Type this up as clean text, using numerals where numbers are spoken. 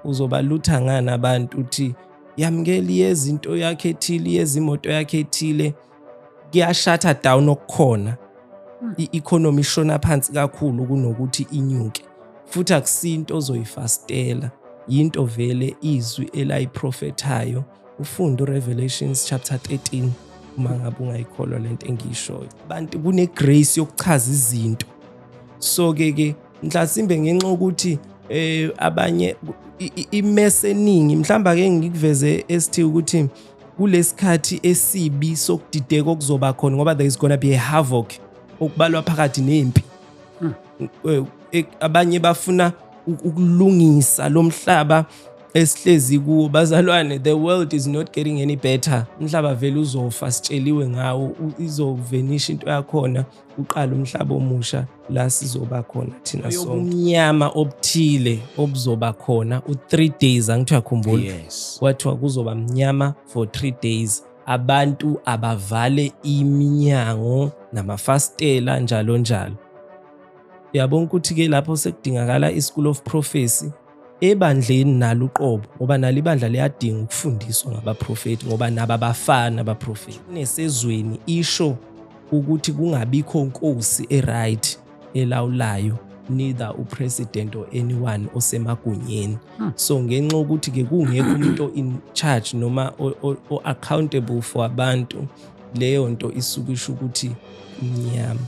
uzobalutha ngani abantu uthi yamukela izinto yakhe ethile yezimoto yakhe ethile kuyashutha down okukhona i-economy ishona phansi kakhulu kunokuthi inyuke futhi akusinto ozoyifastela into vele izwi elayiprofethayo ufunda uRevelations chapter 13 uma ngabe ungayikholwa lento engiyishoyo abantu kunegrace yokuchaza izinto so ke mhlasimbe ngenxa ukuthi abanye imess eningi mhlamba ake ngikuveze esithi ukuthi kulesikhathi esibi sokudideka okuzoba khona ngoba there is going to be a havoc okubalwa phakathi nempi abanye bafuna ukulungisa lo mhlaba esihlezi kuwo bazalwane the world is not getting any better umhlaba vele uzofa sitsheliwe ngawo izovenisha into yakhona uqala umhlaba omusha la sizoba khona thina sonke umnyama obuthile obuzoba khona u3 days angithiwa khumbula kwathiwa kuzoba mnyama for 3 days abantu abavale iminyango namafastela njalo njalo yabona ukuthi ke lapho sekudingakala ischool of prophecy ebandleni nalo uqobo ngoba nalo ibandla liyadinga ukufundiswa ngabaprofeti ngoba nababafana abaprofeti nesezweni isho ukuthi kungabikho inkosi eright elawulayo neither upresident or anyone osemagunyeni so ngenxa ukuthi ke kungekho umuntu in charge noma accountable for abantu leyo nto isuke isho ukuthi mnyama